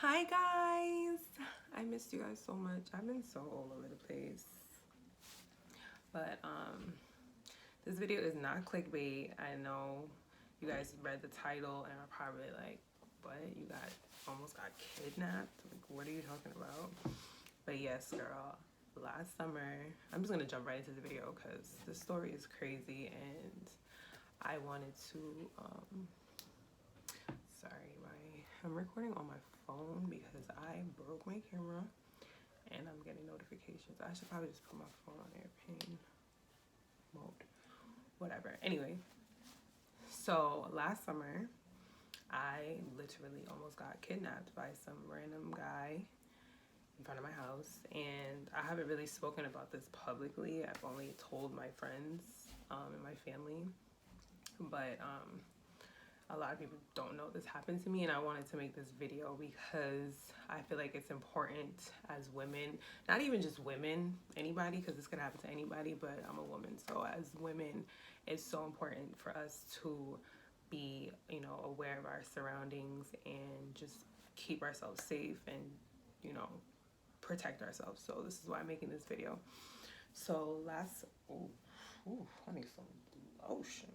Hi guys! I missed you guys so much. I've been so all over the place. But this video is not clickbait. I know you guys read the title and are probably like, what? You almost got kidnapped? Like, what are you talking about? But yes, girl, last summer, I'm just gonna jump right into the video because the story is crazy and I wanted to I'm recording on my phone because I broke my camera and I'm getting notifications. I should probably just put my phone on airplane mode. Whatever. Anyway, so last summer, I literally almost got kidnapped by some random guy in front of my house. And I haven't really spoken about this publicly. I've only told my friends and my family. But a lot of people don't know this happened to me, and I wanted to make this video because I feel like it's important as women, not even just women, anybody, because this could happen to anybody, but I'm a woman, so as women, it's so important for us to be, aware of our surroundings and just keep ourselves safe and, protect ourselves. So this is why I'm making this video. So I need some lotion.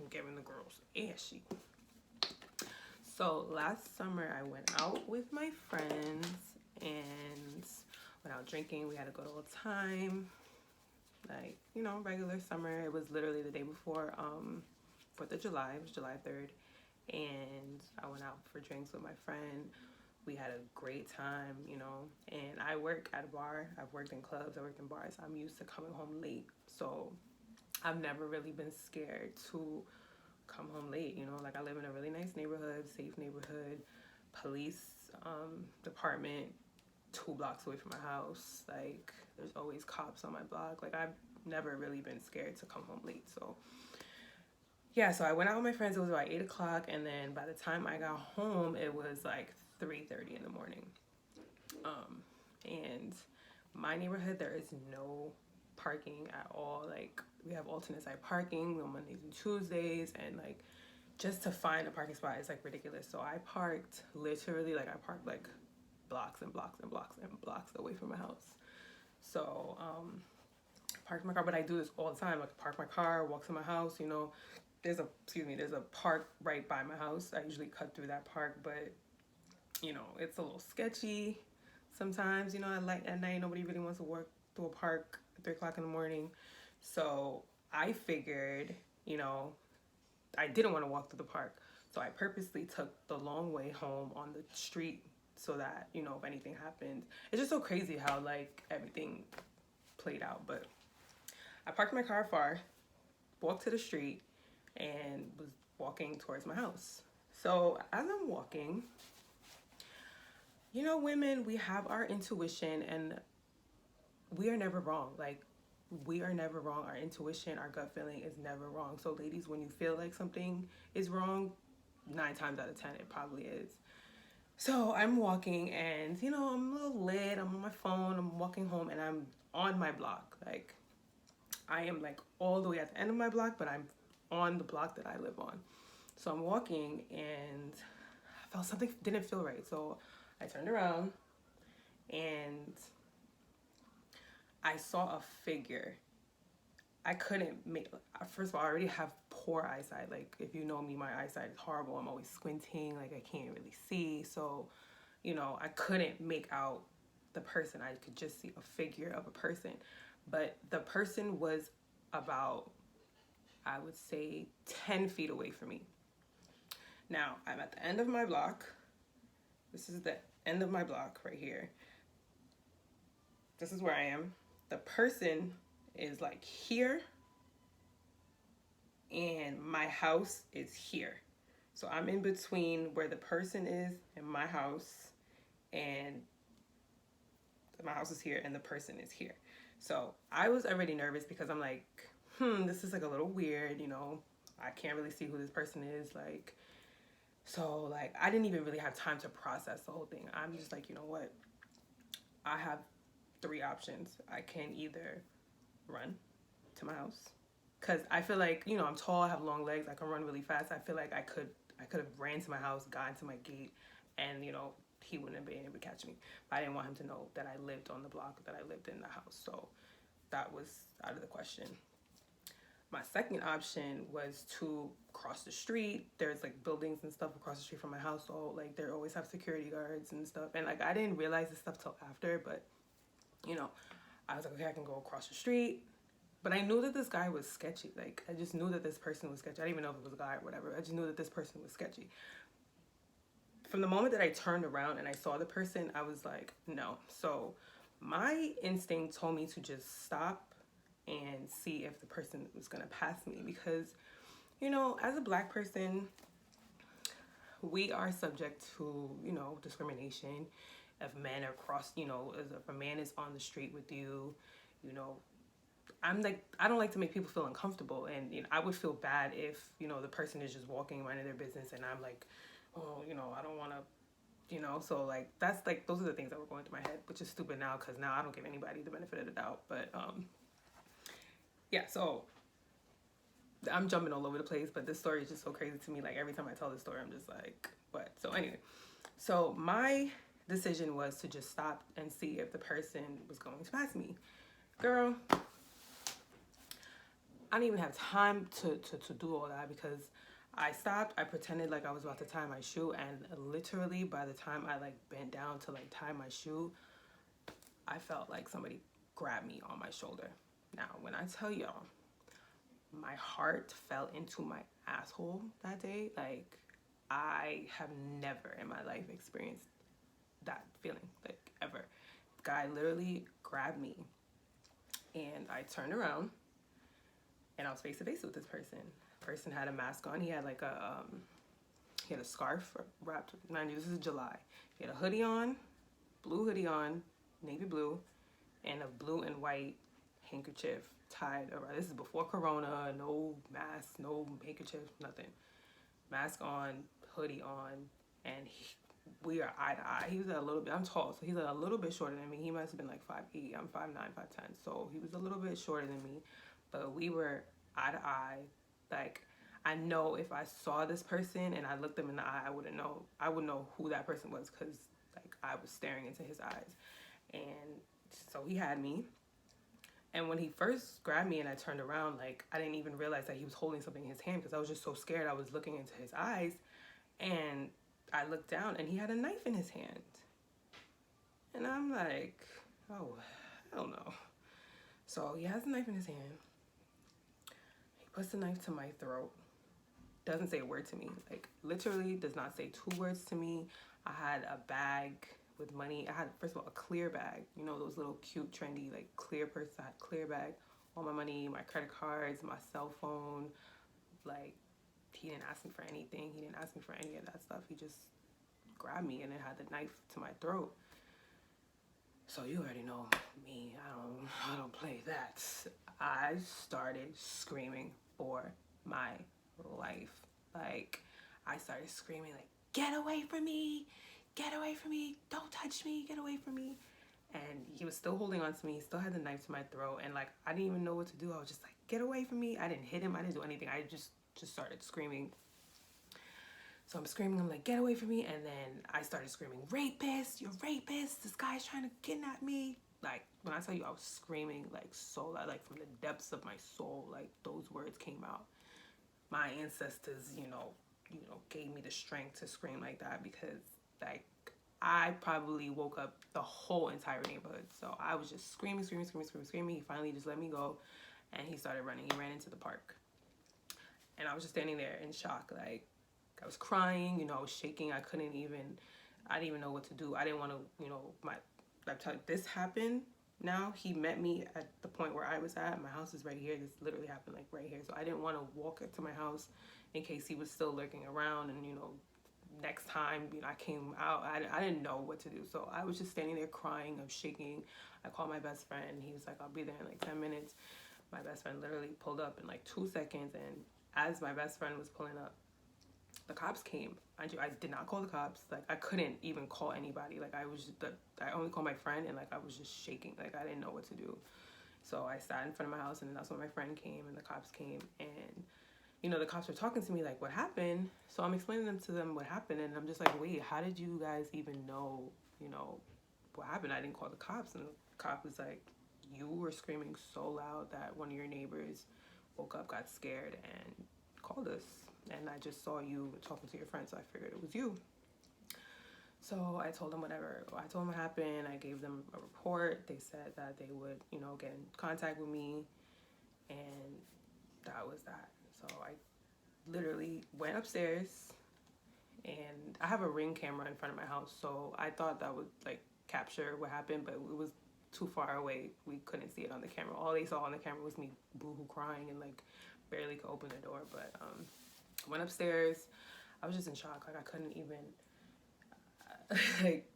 I'm giving the girls ashy. So last summer I went out with my friends and went out drinking. We had a good old time. Like, regular summer. It was literally the day before 4th of July. It was July 3rd. And I went out for drinks with my friend. We had a great time, and I work at a bar. I've worked in clubs, I worked in bars. I'm used to coming home late. So I've never really been scared to come home late, like I live in a really nice neighborhood, safe neighborhood, police department 2 blocks away from my house. Like, there's always cops on my block. Like, I've never really been scared to come home late. So yeah, so I went out with my friends. It was about 8 o'clock, and then by the time I got home, it was like 3:30 in the morning. And my neighborhood, there is no parking at all. Like, we have alternate side parking on Mondays and Tuesdays, and like just to find a parking spot is like ridiculous. So I parked literally, like, I parked like blocks and blocks and blocks and blocks away from my house. So parked my car, but I do this all the time. Like, park my car, walk to my house. There's a park right by my house. I usually cut through that park, but it's a little sketchy sometimes. At night, nobody really wants to walk through a park at 3 o'clock in the morning. So I figured, I didn't want to walk through the park. So I purposely took the long way home on the street so that, if anything happened. It's just so crazy how, like, everything played out. But I parked my car far, walked to the street, and was walking towards my house. So as I'm walking, women, we have our intuition, and we are never wrong. Like, we are never wrong. Our intuition, our gut feeling is never wrong. So ladies, when you feel like something is wrong, 9 times out of 10, it probably is. So I'm walking, and, I'm a little lit. I'm on my phone. I'm walking home, and I'm on my block. Like, I am, like, all the way at the end of my block, but I'm on the block that I live on. So I'm walking, and I felt something didn't feel right. So I turned around, and I saw a figure. I couldn't make, first of all, I already have poor eyesight. Like, if you know me, my eyesight is horrible. I'm always squinting, like I can't really see. So, I couldn't make out the person. I could just see a figure of a person. But the person was about, I would say, 10 feet away from me. Now, I'm at the end of my block. This is the end of my block right here. This is where I am. The person is like here, and my house is here. So I'm in between where the person is and my house, and my house is here and the person is here. So I was already nervous because I'm like, this is like a little weird, I can't really see who this person is. Like, so like, I didn't even really have time to process the whole thing. I'm just like, you know what? I have 3 options. I can either run to my house, Because I feel like, you know, I'm tall, I have long legs, I can run really fast. I feel like I could have ran to my house, gotten to my gate, and, you know, he wouldn't have been able to catch me. But I didn't want him to know that I lived on the block, that I lived in the house. So that was out of the question. My second option was to cross the street. There's like buildings and stuff across the street from my house, so like they always have security guards and stuff. And like I didn't realize this stuff till after, but you know, I was like, okay, I can go across the street. But I knew that this guy was sketchy. Like I just knew that this person was sketchy. I didn't even know if it was a guy or whatever. I just knew that this person was sketchy. From the moment that I turned around and I saw the person, I was like, no. So my instinct told me to just stop and see if the person was gonna pass me, because, you know, as a black person, we are subject to, you know, discrimination. If men are cross, you know, if a man is on the street with you, you know, I'm like, I don't like to make people feel uncomfortable, and you know, I would feel bad if, you know, the person is just walking, minding their business, and I'm like, oh, you know, I don't want to, you know, so like that's like those are the things that were going through my head, which is stupid now because now I don't give anybody the benefit of the doubt. But yeah, so I'm jumping all over the place, but this story is just so crazy to me. Like every time I tell this story, I'm just like, what? So anyway, so my decision was to just stop and see if the person was going to pass me. Girl, I didn't even have time to do all that, because I stopped, I pretended like I was about to tie my shoe, and literally by the time I like bent down to like tie my shoe, I felt like somebody grabbed me on my shoulder. Now, when I tell y'all, my heart fell into my asshole that day. Like, I have never in my life experienced that feeling, like ever. The guy literally grabbed me, and I turned around and I was face to face with this person. Person had a mask on. He had like he had a scarf wrapped. Mind you, this is July. He had a hoodie on, blue hoodie on, navy blue, and a blue and white handkerchief tied around. This is before Corona. No mask, no handkerchief, nothing. Mask on, hoodie on, and we are eye to eye. He was a little bit. I'm tall, so he's a little bit shorter than me. He must have been like 5'8". I'm 5'9", 5'10". So he was a little bit shorter than me, but we were eye to eye. Like, I know if I saw this person and I looked them in the eye, I would know who that person was, because like I was staring into his eyes. And so he had me. And when he first grabbed me and I turned around, like I didn't even realize that he was holding something in his hand, because I was just so scared. I was looking into his eyes, and I looked down and he had a knife in his hand. And I'm like, oh, hell no. So he has a knife in his hand. He puts the knife to my throat. Doesn't say a word to me. Like, literally does not say 2 words to me. I had a bag with money. I had, first of all, a clear bag. You know, those little cute, trendy, like, clear purse. I had a clear bag. All my money, my credit cards, my cell phone. Like, he didn't ask me for anything. He didn't ask me for any of that stuff. He just grabbed me and then had the knife to my throat. So you already know me. I don't play that. I started screaming for my life. Like, I started screaming like, get away from me, get away from me, don't touch me, get away from me. And he was still holding on to me. He still had the knife to my throat, and like I didn't even know what to do. I was just like, get away from me. I didn't hit him, I didn't do anything. I just started screaming. So I'm screaming, I'm like, get away from me. And then I started screaming, rapist, you're rapist, this guy's trying to kidnap me. Like, when I tell you I was screaming like so loud, like from the depths of my soul, like those words came out. My ancestors, you know, gave me the strength to scream like that, because like I probably woke up the whole entire neighborhood. So I was just screaming. He finally just let me go, and he started running. He ran into the park, and I was just standing there in shock. Like, I was crying, you know, I was shaking. I didn't even know what to do. I didn't want to, you know, this happened. Now he met me at the point where I was at. My house is right here. This literally happened like right here. So I didn't want to walk up to my house in case he was still lurking around. And, you know, next time, you know, I came out, I didn't know what to do. So I was just standing there crying. I'm shaking. I called my best friend. He was like, I'll be there in like 10 minutes. My best friend literally pulled up in like 2 seconds. And as my best friend was pulling up, the cops came. I did not call the cops. Like, I couldn't even call anybody. Like, I only called my friend, and like I was just shaking. Like, I didn't know what to do. So I sat in front of my house, and that's when my friend came and the cops came, and the cops were talking to me like, what happened? So I'm explaining to them what happened, and I'm just like, wait, how did you guys even know, what happened? I didn't call the cops. And the cop was like, you were screaming so loud that one of your neighbors woke up, got scared, and called us. And I just saw you talking to your friend, so I figured it was you. So I told them whatever. I told them what happened. I gave them a report. They said that they would, get in contact with me, and that was that. So I literally went upstairs, and I have a Ring camera in front of my house, so I thought that would like capture what happened, but it was too far away. We couldn't see it on the camera. All they saw on the camera was me boohoo crying and like barely could open the door. But I went upstairs. I was just in shock. Like I couldn't even like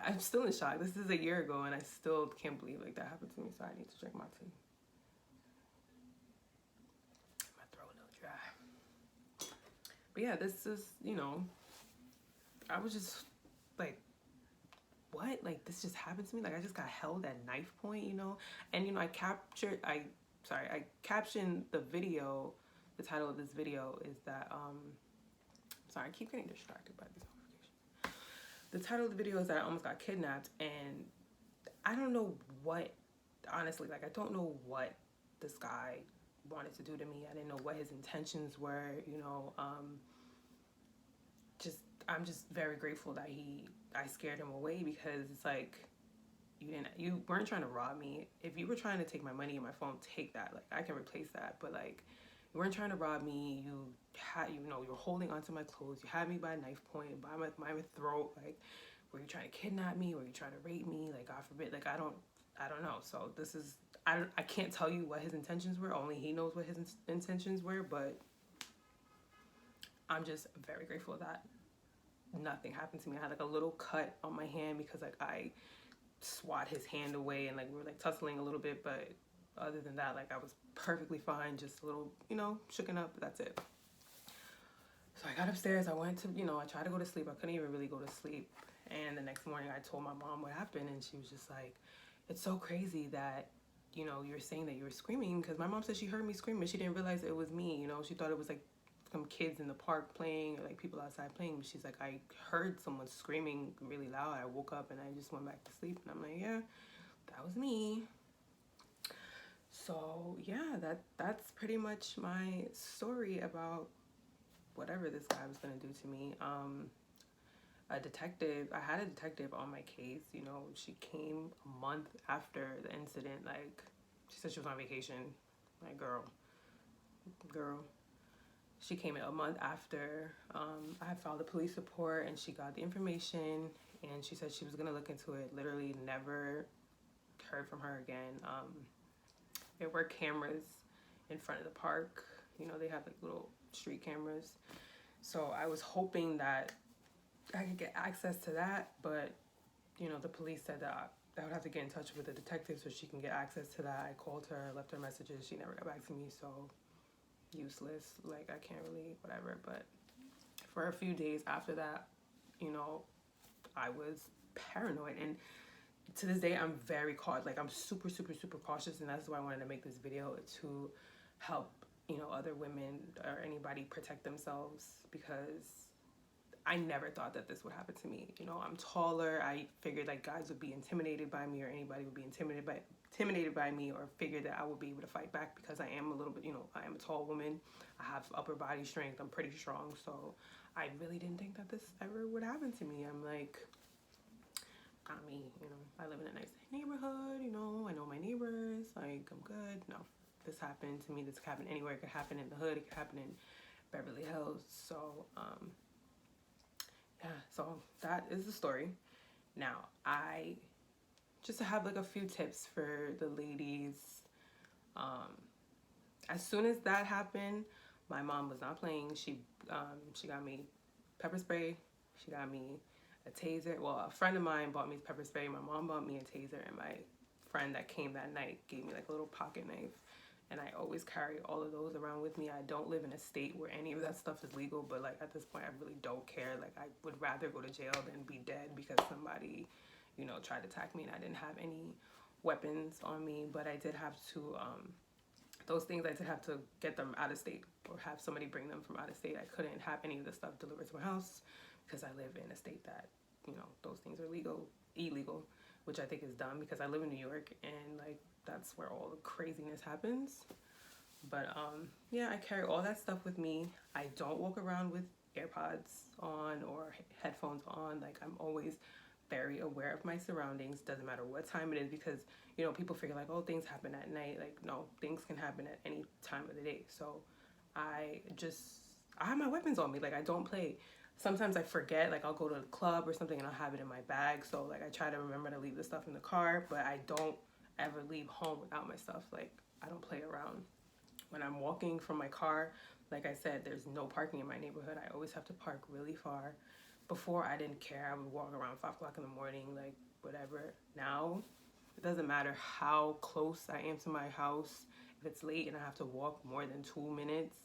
I'm still in shock. This is a year ago, and I still can't believe like that happened to me. So I need to drink my tea. My throat a little dry. But yeah, this is I was just like, what? Like this just happened to me. Like I just got held at knife point, and I captioned the video. The title of this video is that sorry, I keep getting distracted by this notification. The title of the video is that I almost got kidnapped, and I don't know what, honestly, like I don't know what this guy wanted to do to me. I didn't know what his intentions were, I'm just very grateful that I scared him away, because it's like you weren't trying to rob me. If you were trying to take my money and my phone, take that. Like I can replace that. But like you weren't trying to rob me. You had you're holding onto my clothes. You had me by knife point, by my throat. Like were you trying to kidnap me? Were you trying to rape me? Like God forbid. Like I don't know. So this is I can't tell you what his intentions were. Only he knows what his intentions were. But I'm just very grateful that nothing happened to me. I had like a little cut on my hand because like I swat his hand away, and like we were like tussling a little bit, but other than that, like I was perfectly fine, just a little shooken up, but that's it. So I got upstairs. I went to I tried to go to sleep. I couldn't even really go to sleep, and the next morning I told my mom what happened, and she was just like, it's so crazy that you're saying that you were screaming, because my mom said she heard me scream, but she didn't realize it was me. She thought it was like some kids in the park playing, or like people outside playing. She's like, I heard someone screaming really loud. I woke up and I just went back to sleep. And I'm like, yeah, that was me. So yeah, that's pretty much my story about whatever this guy was gonna do to me. I had a detective on my case. She came a month after the incident. Like she said she was on vacation. Like girl. She came in a month after I had filed a police report, and she got the information, and she said she was gonna look into it. Literally never heard from her again. There were cameras in front of the park. They have like little street cameras. So I was hoping that I could get access to that, but the police said that I would have to get in touch with the detective so she can get access to that. I called her, left her messages. She never got back to me, so useless. Like I can't really whatever. But for a few days after that, I was paranoid, and to this day I'm very like I'm super cautious, and that's why I wanted to make this video, to help other women or anybody protect themselves, because I never thought that this would happen to me. I'm taller. I figured like guys would be intimidated by me, or anybody would be intimidated by me, or figured that I would be able to fight back, because I am a little bit, I am a tall woman. I have upper body strength. I'm pretty strong. So I really didn't think that this ever would happen to me. I'm like, not me, I live in a nice neighborhood, I know my neighbors, like I'm good. No, this happened to me. This could happen anywhere. It could happen in the hood. It could happen in Beverly Hills. So, yeah, so that is the story. Now, I just have like a few tips for the ladies. As soon as that happened, my mom was not playing. She got me pepper spray. She got me a taser. Well, a friend of mine bought me pepper spray. My mom bought me a taser, and my friend that came that night gave me like a little pocket knife. And I always carry all of those around with me. I don't live in a state where any of that stuff is legal, but like at this point, I really don't care. Like I would rather go to jail than be dead because somebody, tried to attack me and I didn't have any weapons on me, but I did have to, those things I did have to get them out of state or have somebody bring them from out of state. I couldn't have any of the stuff delivered to my house because I live in a state that, those things are illegal, which I think is dumb because I live in New York and like that's where all the craziness happens. But yeah, I carry all that stuff with me. I don't walk around with AirPods on or headphones on. Like I'm always very aware of my surroundings. Doesn't matter what time it is because people figure like, oh, things happen at night. Like no, things can happen at any time of the day. So I have my weapons on me. Like I don't play. Sometimes I forget. Like I'll go to the club or something and I'll have it in my bag. So like I try to remember to leave the stuff in the car, but I don't ever leave home without my stuff. Like I don't play around. When I'm walking from my car, like I said, there's no parking in my neighborhood. I always have to park really far. Before, I didn't care. I would walk around 5 o'clock in the morning, like whatever. Now, it doesn't matter how close I am to my house. If it's late and I have to walk more than 2 minutes,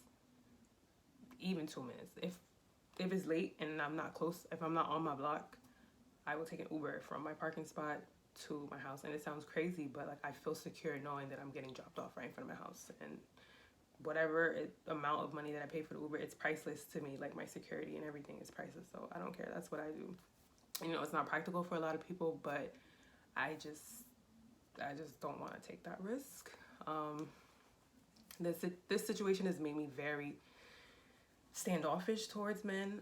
even 2 minutes. If it's late and I'm not close, if I'm not on my block, I will take an Uber from my parking spot to my house. And it sounds crazy, but like I feel secure knowing that I'm getting dropped off right in front of my house. And whatever amount of money that I pay for the Uber, it's priceless to me. Like my security and everything is priceless. So I don't care. That's what I do. It's not practical for a lot of people, but I just don't want to take that risk. This situation has made me very standoffish towards men.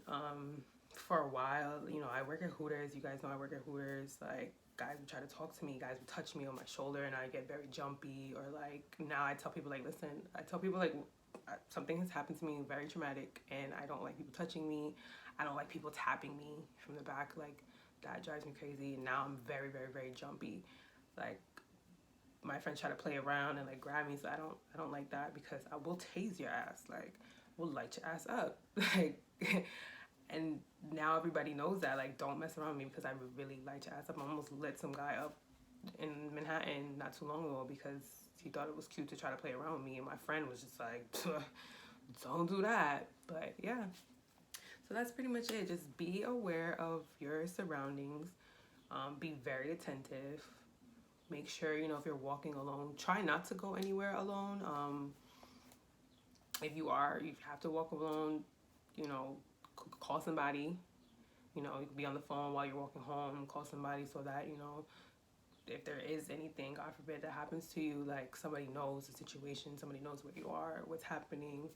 For a while, I work at Hooters. You guys know I work at Hooters. Like guys would try to talk to me. Guys would touch me on my shoulder, and I get very jumpy. Or like now, I tell people like, listen. I tell people like, something has happened to me very traumatic, and I don't like people touching me. I don't like people tapping me from the back. Like that drives me crazy. And now I'm very, very, very jumpy. Like my friends try to play around and like grab me, so I don't like that because I will tase your ass. Like will light your ass up. Like. And now everybody knows that, like, don't mess around with me because I would really light your ass up. I almost lit some guy up in Manhattan not too long ago because he thought it was cute to try to play around with me. And my friend was just like, don't do that. But yeah, so that's pretty much it. Just be aware of your surroundings. Be very attentive. Make sure, if you're walking alone, try not to go anywhere alone. If you have to walk alone, call somebody. You can be on the phone while you're walking home, call somebody so that, if there is anything, God forbid, that happens to you, like somebody knows the situation, somebody knows where you are, what's happening.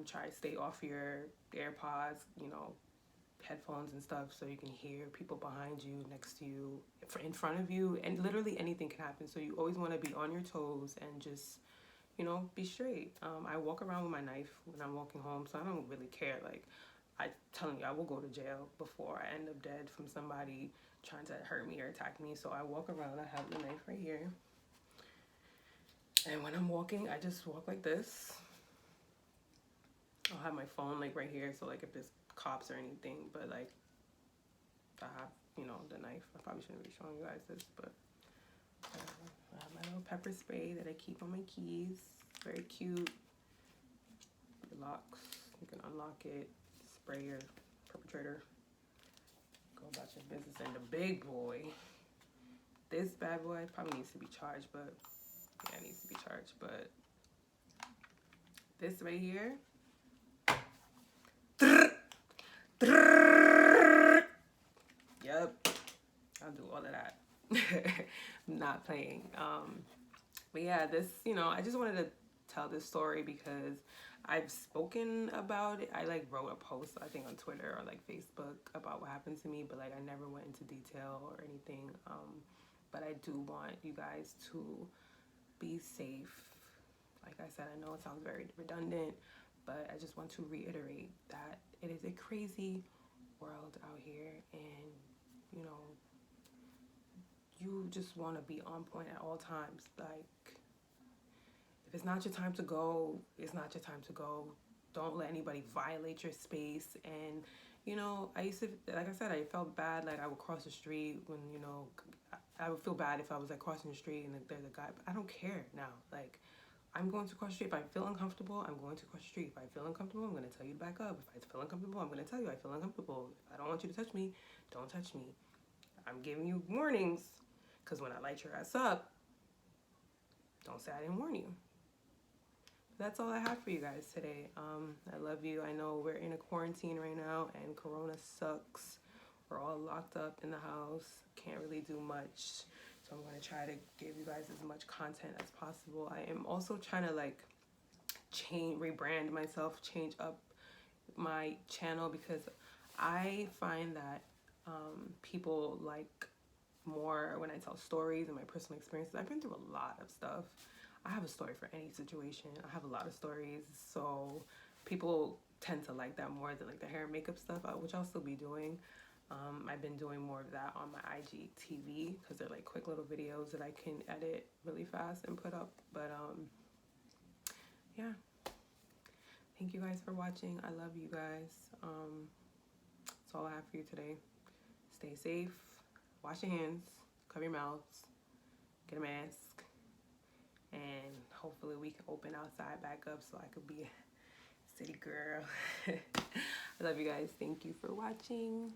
Try to stay off your AirPods, headphones and stuff so you can hear people behind you, next to you, in front of you, and literally anything can happen. So you always want to be on your toes and just, be straight. I walk around with my knife when I'm walking home, so I don't really care. Like, I telling you, I will go to jail before I end up dead from somebody trying to hurt me or attack me. So I walk around, I have the knife right here. And when I'm walking, I just walk like this. I'll have my phone like right here, so like if there's cops or anything, but like I have, the knife. I probably shouldn't be showing you guys this, but I have my little pepper spray that I keep on my keys. Very cute. It locks. You can unlock it. Spray your perpetrator. Go about your business. And the big boy, this bad boy probably needs to be charged, but yeah, it needs to be charged. But this right here, yep, I'll do all of that. Not playing. But yeah, this, I just wanted to tell this story because I've spoken about it. I like wrote a post, I think on Twitter or like Facebook about what happened to me, but like I never went into detail or anything. But I do want you guys to be safe. Like I said, I know it sounds very redundant, but I just want to reiterate that it is a crazy world out here, and you just want to be on point at all times. Like, if it's not your time to go, it's not your time to go. Don't let anybody violate your space. And, I used to, like I said, I felt bad. Like I would cross the street when, I would feel bad if I was like crossing the street and there's a guy, but I don't care now. Like, I'm going to cross the street. If I feel uncomfortable, I'm going to cross the street. If I feel uncomfortable, I'm going to tell you to back up. If I feel uncomfortable, I'm going to tell you I feel uncomfortable. If I don't want you to touch me, don't touch me. I'm giving you warnings. Because when I light your ass up, don't say I didn't warn you. That's all I have for you guys today. I love you. I know we're in a quarantine right now and Corona sucks. We're all locked up in the house. Can't really do much. So I'm going to try to give you guys as much content as possible. I am also trying to like rebrand myself, change up my channel, because I find that people like more when I tell stories and my personal experiences. I've been through a lot of stuff. I have a story for any situation. I have a lot of stories, so people tend to like that more than like the hair and makeup stuff, which I'll still be doing. I've been doing more of that on my IGTV because they're like quick little videos that I can edit really fast and put up. But yeah, thank you guys for watching. I love you guys. That's all I have for you today. Stay safe, wash your hands, cover your mouths, get a mask, and hopefully we can open outside back up so I could be a city girl. I love you guys. Thank you for watching.